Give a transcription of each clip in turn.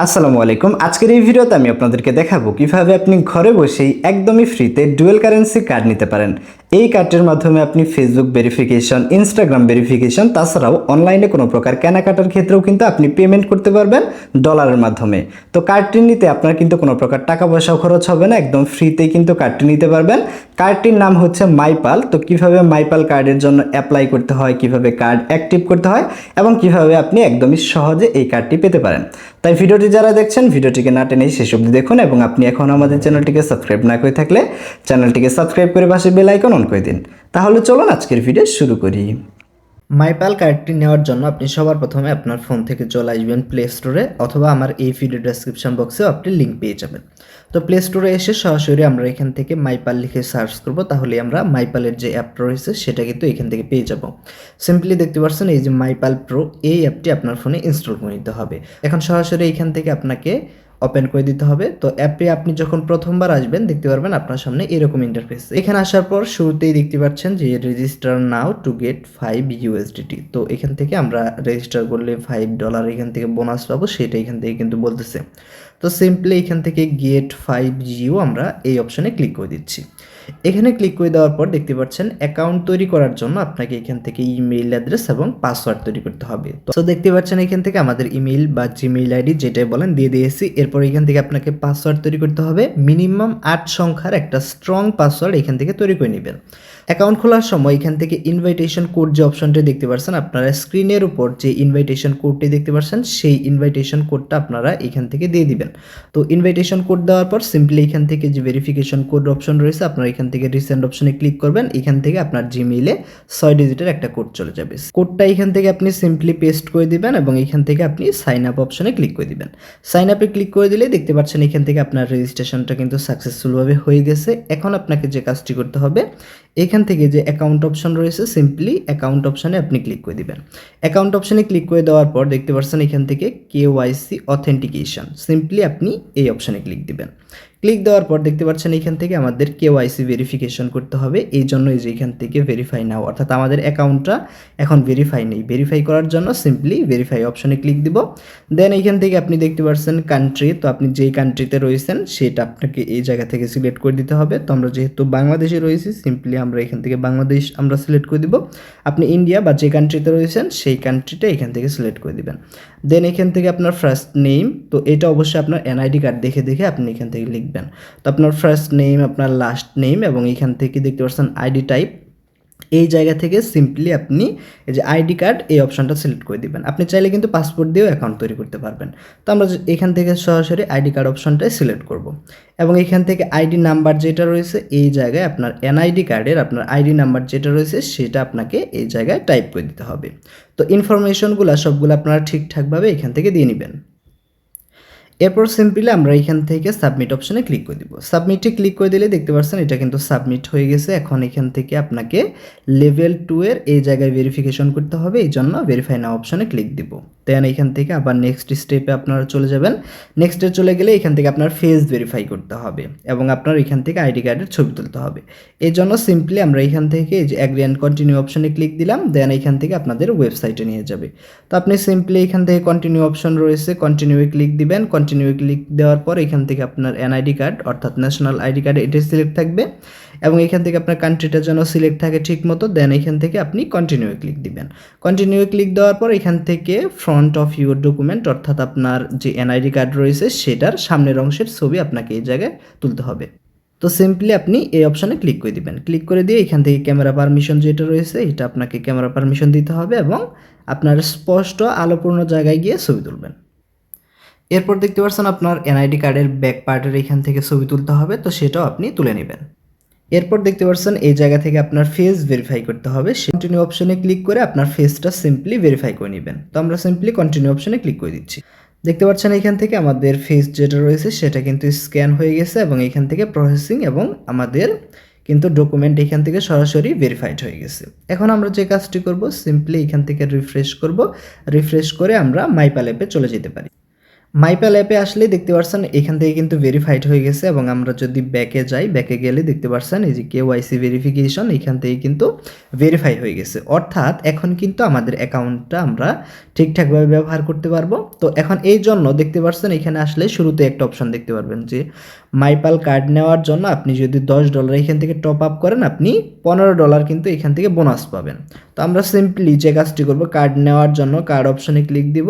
আসসালামু আলাইকুম। আজকের এই ভিডিওতে আমি আপনাদেরকে দেখাবো কিভাবে আপনি ঘরে বসেই একদমই ফ্রিতে ডুয়েল কারেন্সি কার্ড নিতে পারেন। এই কার্ডের মাধ্যমে আপনি ফেসবুক ভেরিফিকেশন, ইনস্টাগ্রাম ভেরিফিকেশন, তাছাড়াও অনলাইনে কোনো প্রকার কেনাকাটার ক্ষেত্রেও কিন্তু আপনি পেমেন্ট করতে পারবেন ডলারের মাধ্যমে। তো কার্ডটি নিতে আপনার কিন্তু কোনো প্রকার টাকা পয়সাও খরচ হবে না, একদম ফ্রিতেই কিন্তু কার্ডটি নিতে পারবেন। কার্ডটির নাম হচ্ছে মাইপাল। তো কিভাবে মাইপাল কার্ডের জন্য অ্যাপ্লাই করতে হয়, কিভাবে কার্ড অ্যাক্টিভ করতে হয় এবং কিভাবে আপনি একদমই সহজে এই কার্ডটি পেতে পারেন। তাই ভিডিওটি যারা দেখছেন ভিডিওটিকে না টেনে শেষ অবধি দেখুন, এবং আপনি এখন আমাদের চ্যানেলটিকে সাবস্ক্রাইব না করে থাকলে চ্যানেলটিকে সাবস্ক্রাইব করে পাশে বেল আইকন অন করে দিন। তাহলে চলুন আজকের ভিডিও শুরু করি। মাইপাল কার্ডটি নেওয়ার জন্য আপনি সবার প্রথমে আপনার ফোন থেকে চলে আসবেন প্লে স্টোরে, অথবা আমার এই ভিডিও ডেসক্রিপশন বক্সেও আপনি লিঙ্ক পেয়ে যাবেন। তো প্লে স্টোরে এসে সরাসরি আমরা এখান থেকে মাইপাল লিখে সার্চ করব, তাহলে আমরা মাইপালের যে অ্যাপটা রয়েছে সেটা কিন্তু এখান থেকে পেয়ে যাব। সিম্পলি দেখতে পাচ্ছেন এই যে মাইপাল প্রো, এই অ্যাপটি আপনার ফোনে ইনস্টল করে নিতে হবে। এখন সরাসরি এখান থেকে আপনাকে ওপেন করে দিতে হবে। তো অ্যাপে আপনি যখন প্রথমবার আসবেন দেখতে পারবেন আপনার সামনে এরকম ইন্টারফেস। এখানে আসার পর শুরুতেই দেখতে পাচ্ছেন যে register now to get 5 USDT। তো এখান থেকে আমরা রেজিস্টার করলে $5 এখান থেকে বোনাস পাবো, সেটা এখান থেকে কিন্তু বলতেছে। তো সিম্পলি এখান থেকে গেট 5 GU আমরা এই অপশনে ক্লিক করে দিচ্ছি। এখানে ক্লিক করে দেওয়ার পর দেখতে পাচ্ছেন অ্যাকাউন্ট তৈরি করার জন্য আপনাকে এখান থেকে ইমেইল অ্যাড্রেস এবং পাসওয়ার্ড তৈরি করতে হবে। তো দেখতে পাচ্ছেন এখান থেকে আমাদের ইমেইল বা জিমেইল আইডি যেটাই বলেন দিয়ে দিয়েছি। এরপর এখান থেকে আপনাকে পাসওয়ার্ড তৈরি করতে হবে। মিনিমাম 8 সংখ্যার একটা স্ট্রং পাসওয়ার্ড এখান থেকে তৈরি করে নেবেন। অ্যাকাউন্ট খোলার সময় এখান থেকে ইনভাইটেশন কোড যে অপশনটি দেখতে পাচ্ছেন, আপনারা স্ক্রিনের উপর যে ইনভাইটেশন কোডটি দেখতে পাচ্ছেন সেই ইনভাইটেশন কোডটা আপনারা এখান থেকে দিয়ে দিবেন। তো ইনভাইটেশন কোড দেওয়ার পর সিম্পলি এখান থেকে যে ভেরিফিকেশন কোড অপশন রয়েছে আপনারা এখান থেকে রিসেন্ট অপশনে ক্লিক করবেন। এখান থেকে আপনার জিমেইলে 6 ডিজিটের একটা কোড চলে যাবে। কোডটা এখান থেকে আপনি সিম্পলি পেস্ট করে দিবেন এবং এখান থেকে আপনি সাইন আপ অপশনে ক্লিক করে দিবেন। সাইন আপে ক্লিক করে দিলে দেখতে পাচ্ছেন এখান থেকে আপনার রেজিস্ট্রেশনটা কিন্তু সাকসেসফুলভাবে হয়ে গেছে। এখন আপনাকে যে কাজটি করতে হবে, এখান থেকে যে অ্যাকাউন্ট অপশন রয়েছে সিম্পলি অ্যাকাউন্ট অপশনে আপনি ক্লিক করে দিবেন। অ্যাকাউন্ট অপশনে ক্লিক করে দেওয়ার পর দেখতে পাচ্ছেন এখান থেকে KYC অথেন্টিকেশন, সিম্পলি আপনি এই অপশনে ক্লিক দিবেন। ক্লিক দেওয়ার পর দেখতে পাচ্ছেন এখান থেকে আমাদের KYC ভেরিফিকেশন করতে হবে। এই জন্য এই যে এখান থেকে ভেরিফাই নাও, অর্থাৎ আমাদের অ্যাকাউন্টটা এখন ভেরিফাই নেই। ভেরিফাই করার জন্য সিম্পলি ভেরিফাই অপশনে ক্লিক দিব। দেন এখান থেকে আপনি দেখতে পাচ্ছেন কান্ট্রি, তো আপনি যেই কান্ট্রিতে রয়েছেন সেটা আপনাকে এই জায়গা থেকে সিলেক্ট করে দিতে হবে। তো আমরা যেহেতু বাংলাদেশে রয়েছি সিম্পলি আমরা এখান থেকে বাংলাদেশ আমরা সিলেক্ট করে দিব। আপনি ইন্ডিয়া বা যে কান্ট্রিতে রয়েছেন সেই কান্ট্রিটা এখান থেকে সিলেক্ট করে দিবেন। দেন এখান থেকে আপনার ফার্স্ট নেম, তো এটা অবশ্যই আপনার NID কার্ড দেখে দেখে আপনি এখান থেকে লিখবেন। তো আপনার ফার্স্ট নেম, আপনার লাস্ট নেম এবং এখান থেকে দেখতে পাচ্ছেন আইডি টাইপ, এই জায়গা থেকে সিম্পলি আপনি এই যে আইডি কার্ড এই অপশনটা সিলেক্ট করে দিবেন। আপনি চাইলে কিন্তু পাসপোর্ট দিয়েও অ্যাকাউন্ট তৈরি করতে পারবেন। তো আমরা এখান থেকে সরাসরি আইডি কার্ড অপশনটাই সিলেক্ট করব এবং এখান থেকে আইডি নাম্বার যেটা রয়েছে এই জায়গায় আপনার NID কার্ডের আপনার আইডি নাম্বার যেটা রয়েছে সেটা আপনাকে এই জায়গায় টাইপ করে দিতে হবে। তো ইনফরমেশনগুলো সবগুলো আপনারা ঠিকঠাকভাবে এখান থেকে দিয়ে নেবেন। এরপর সিম্পলি আমরা এখান থেকে সাবমিট অপশনে ক্লিক করে দিব। সাবমিটে ক্লিক করে দিলে দেখতে পাচ্ছেন এটা কিন্তু সাবমিট হয়ে গেছে। এখন এখান থেকে আপনাকে লেভেল 2 এর এই জায়গায় ভেরিফিকেশন করতে হবে, এই জন্য ভেরিফাই নাও অপশনে ক্লিক দিব। দেন এখান থেকে আবার নেক্সট স্টেপে আপনারা চলে যাবেন। নেক্সটে চলে গেলে এখান থেকে আপনার ফেস ভেরিফাই করতে হবে এবং আপনার এখান থেকে আইডি কার্ডের ছবি তুলতে হবে। এই জন্য সিম্পলি আমরা এখান থেকে এই যে অ্যাগ্রি অ্যান্ড কন্টিনিউ অপশনে ক্লিক দিলাম। দেন এখান থেকে আপনাদের ওয়েবসাইটে নিয়ে যাবে। তো আপনি সিম্পলি এখান থেকে কন্টিনিউ অপশন রয়েছে, কন্টিনিউয়ে ক্লিক দিবেন। কন্টিনিউয়ে ক্লিক দেওয়ার পর এখান থেকে আপনার NID কার্ড অর্থাৎ ন্যাশনাল আইডি কার্ড এটা সিলেক্ট থাকবে এবং এখান থেকে আপনার কান্ট্রিটা যেন সিলেক্ট থাকে ঠিক মতো। দেন এখান থেকে আপনি কন্টিনিউয়ে ক্লিক দিবেন। কন্টিনিউয়ে ক্লিক দেওয়ার পর এখান থেকে ফ্রন্ট অফ ইউর ডকুমেন্ট অর্থাৎ আপনার যে NID কার্ড রয়েছে সেটার সামনের অংশের ছবি আপনাকে এই জায়গায় তুলতে হবে। তো সিম্পলি আপনি এই অপশনে ক্লিক করে দিবেন। ক্লিক করে দিয়ে এখান থেকে ক্যামেরা পারমিশন যেটা রয়েছে এটা আপনাকে ক্যামেরা পারমিশন দিতে হবে এবং আপনার স্পষ্ট আলোপূর্ণ জায়গায় গিয়ে ছবি তুলবেন। এরপর দেখতে পাচ্ছেন আপনার NID কার্ডের ব্যাক পার্টের এখান থেকে ছবি তুলতে হবে, তো সেটাও আপনি তুলে নেবেন। এরপর দেখতে পাচ্ছেন এই জায়গা থেকে আপনার ফেস ভেরিফাই করতে হবে। কন্টিনিউ অপশনে ক্লিক করে আপনার ফেসটা সিম্পলি ভেরিফাই করে নেবেন। তো আমরা সিম্পলি কন্টিনিউ অপশনে ক্লিক করে দিচ্ছি। দেখতে পাচ্ছেন এখান থেকে আমাদের ফেস যেটা রয়েছে সেটা কিন্তু স্ক্যান হয়ে গেছে এবং এখান থেকে প্রসেসিং এবং আমাদের কিন্তু ডকুমেন্ট এখান থেকে সরাসরি ভেরিফাইড হয়ে গেছে। এখন আমরা যে কাজটি করব সিম্পলি এখান থেকে রিফ্রেশ করব। রিফ্রেশ করে আমরা মাইপাল অ্যাপে চলে যেতে পারি। মাইপ্যাল অ্যাপে আসলে দেখতে পারছেন এখান থেকে কিন্তু ভেরিফাইড হয়ে গেছে এবং আমরা যদি ব্যাকে যাই, ব্যাকে গেলে দেখতে পারছেন এই যে কেওয়াইসি ভেরিফিকেশন এখান থেকে কিন্তু ভেরিফাই হয়ে গেছে। অর্থাৎ এখন কিন্তু আমাদের অ্যাকাউন্টটা আমরা ঠিকঠাকভাবে ব্যবহার করতে পারবো। তো এখন এই জন্য দেখতে পারছেন এখানে আসলে শুরুতে একটা অপশন দেখতে পারবেন যে মাইপ্যাল কার্ড নেওয়ার জন্য আপনি যদি $10 এখান থেকে টপ আপ করেন, আপনি $15 কিন্তু এখান থেকে বোনাস পাবেন। তো আমরা সিম্পলি যে কাজটি করব, কার্ড নেওয়ার জন্য কার্ড অপশনে ক্লিক দিব।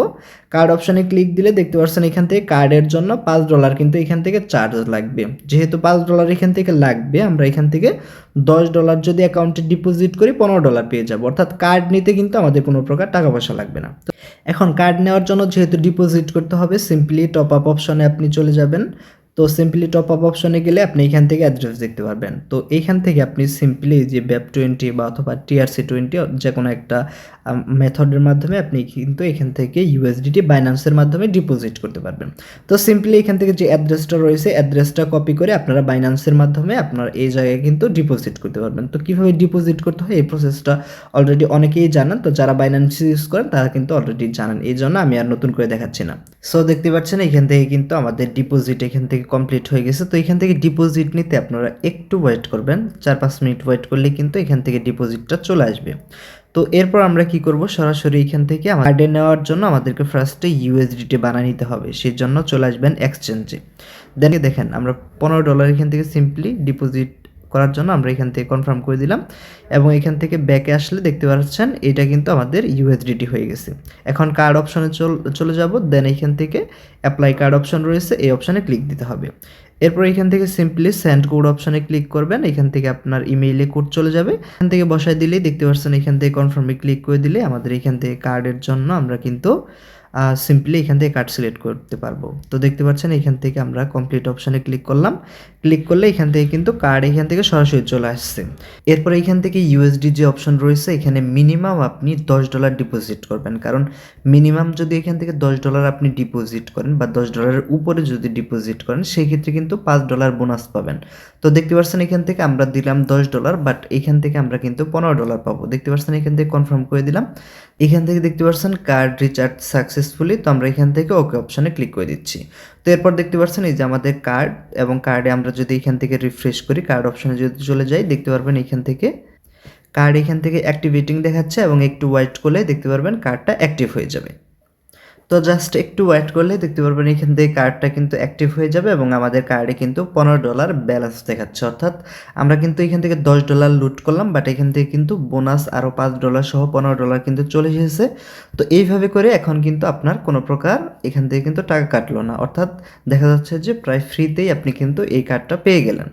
কার্ড অপশনে ক্লিক দিলে দেখতে পাচ্ছেন এখান থেকে কার্ডের জন্য $5 কিন্তু এখান থেকে চার্জ লাগবে। যেহেতু $5 এখান থেকে লাগবে, আমরা এখান থেকে $10 যদি অ্যাকাউন্টে ডিপোজিট করি $15 পেয়ে যাব। অর্থাৎ কার্ড নিতে কিন্তু আমাদের কোনো প্রকার টাকা পয়সা লাগবে না। এখন কার্ড নেওয়ার জন্য যেহেতু ডিপোজিট করতে হবে, সিম্পলি টপ আপ অপশনে আপনি চলে যাবেন। তো সিম্পলি টপ আপ অপশনে গেলে আপনি এখান থেকে অ্যাড্রেস দেখতে পারবেন। তো এইখান থেকে আপনি সিম্পলি যে BEP20 বা অথবা TRC20 যে কোনো একটা মেথডের মাধ্যমে আপনি কিন্তু এখান থেকে ইউএসডিটি বাইন্যান্সের মাধ্যমে ডিপোজিট করতে পারবেন। তো সিম্পলি এখান থেকে যে অ্যাড্রেসটা রয়েছে, অ্যাড্রেসটা কপি করে আপনারা বাইন্যান্সের মাধ্যমে আপনার এই জায়গায় কিন্তু ডিপোজিট করতে পারবেন। তো কীভাবে ডিপোজিট করতে হয় এই প্রসেসটা অলরেডি অনেকেই জানেন। তো যারা বাইন্যান্স ইউজ করেন তারা কিন্তু অলরেডি জানেন, এই জন্য আমি আর নতুন করে দেখাচ্ছি না। সো দেখতে পাচ্ছেন এখান থেকে কিন্তু আমাদের ডিপোজিট এখান থেকে কমপ্লিট হয়ে গেছে। তো এখান থেকে ডিপোজিট নিতে আপনারা একটু ওয়েট করবেন, 4-5 মিনিট ওয়েট করলে কিন্তু এখান থেকে ডিপোজিটটা চলে আসবে। তো এরপর আমরা কি করব, সরাসরি এখান থেকে কার্ডে নেওয়ার জন্য আমাদেরকে ফার্স্টে ইউএসডিটি বানিয়ে নিতে হবে। সেই জন্য চলে আসবেন এক্সচেঞ্জে। দেন দেখেন আমরা $15 এখান থেকে সিম্পলি ডিপোজিট করার জন্য আমরা এখান থেকে কনফার্ম করে দিলাম এবং এখান থেকে ব্যাকে আসলে দেখতে পাচ্ছেন এটা কিন্তু আমাদের ইউএসডিটি হয়ে গেছে। এখন কার্ড অপশনে চলে যাব। দেন এখান থেকে অ্যাপ্লাই কার্ড অপশন রয়েছে, এই অপশনে ক্লিক দিতে হবে। এরপর এখান থেকে সিম্পলি সেন্ড কোড অপশনে ক্লিক করবেন। এখান থেকে আপনার ইমেইলে কোড চলে যাবে, এখান থেকে বসায় দিলেই দেখতে পাচ্ছেন এখান থেকে কনফার্মে ক্লিক করে দিলে আমাদের এখান থেকে কার্ডের জন্য আমরা কিন্তু সিম্পলি এখান থেকে কার্ড সিলেক্ট করতে পারবো। তো দেখতে পাচ্ছেন এখান থেকে আমরা কমপ্লিট অপশানে ক্লিক করলাম। ক্লিক করলে এখান থেকে কিন্তু কার্ড এখান থেকে সরাসরি চলে আসছে। এরপর এখান থেকে ইউএসডি যে অপশন রয়েছে এখানে মিনিমাম আপনি $10 ডিপোজিট করবেন, কারণ মিনিমাম যদি এখান থেকে $10 আপনি ডিপোজিট করেন বা $10 উপরে যদি ডিপোজিট করেন সেই ক্ষেত্রে কিন্তু $5 বোনাস পাবেন। তো দেখতে পাচ্ছেন এখান থেকে আমরা দিলাম $10, বাট এখান থেকে আমরা কিন্তু $15 পাবো। দেখতে পাচ্ছেন এখান থেকে কনফার্ম করে দিলাম। এখান থেকে দেখতে পাচ্ছেন কার্ড রিচার্জ সাকসেসফুলি। তো আমরা এখান থেকে ওকে অপশানে ক্লিক করে দিচ্ছি। তো এরপর দেখতে পাচ্ছেন এই যে আমাদের কার্ড, এবং কার্ডে আমরা যদি এখান থেকে রিফ্রেশ করি, কার্ড অপশানে যদি চলে যাই দেখতে পারবেন এখান থেকে কার্ড এখান থেকে অ্যাক্টিভেটিং দেখাচ্ছে এবং একটু ওয়েট করলে দেখতে পারবেন কার্ডটা অ্যাক্টিভ হয়ে যাবে। তো জাস্ট একটু ওয়েট করলে দেখতে পারবেন এখান থেকে কার্ডটা কিন্তু অ্যাক্টিভ হয়ে যাবে এবং আমাদের কার্ডে কিন্তু $15 ব্যালেন্স দেখাচ্ছে। অর্থাৎ আমরা কিন্তু এখান থেকে $10 লুট করলাম, বাট এখান থেকে কিন্তু বোনাস আরও $5 সহ $15 কিন্তু চলে এসেছে। তো এইভাবে করে এখন কিন্তু আপনার কোনো প্রকার এখান থেকে কিন্তু টাকা কাটলো না, অর্থাৎ দেখা যাচ্ছে যে প্রায় ফ্রিতেই আপনি কিন্তু এই কার্ডটা পেয়ে গেলেন।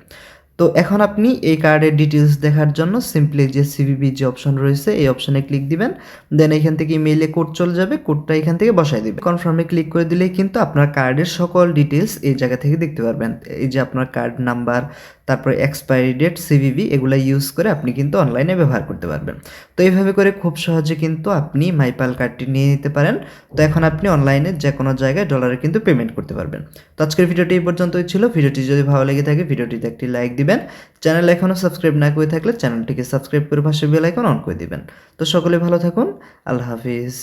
তো এখন আপনি এই কার্ডের ডিটেলস দেখার জন্য সিম্পলি যে সিভিবি যে অপশন রয়েছে এই অপশনে ক্লিক দিবেন। দেন এখান থেকে ইমেইলে কোড চলে যাবে, কোডটা এখান থেকে বসাই দিবেন। কনফার্মে ক্লিক করে দিলেই কিন্তু আপনার কার্ডের সকল ডিটেলস এই জায়গা থেকে দেখতে পারবেন। এই যে আপনার কার্ড নাম্বার, তারপরে এক্সপায়ারি ডেট, সিভিভি, এগুলো ইউজ করে আপনি কিন্তু অনলাইনে ব্যবহার করতে পারবেন। তো এইভাবে করে খুব সহজে কিন্তু আপনি মাইপ্যাল কার্ডটি নিয়ে নিতে পারেন। তো এখন আপনি অনলাইনে যে কোনো জায়গায় ডলারে কিন্তু পেমেন্ট করতে পারবেন। তো আজকের ভিডিওটি এই পর্যন্তই ছিল। ভিডিওটি যদি ভালো লেগে থাকে ভিডিওটিতে একটি লাইক দিবেন। চ্যানেল এখনও সাবস্ক্রাইব না করে থাকলে চ্যানেলটিকে সাবস্ক্রাইব করে পাশে বেল আইকন অন করে দিবেন। তো সকলে ভালো থাকুন। আল্লাহ হাফিজ।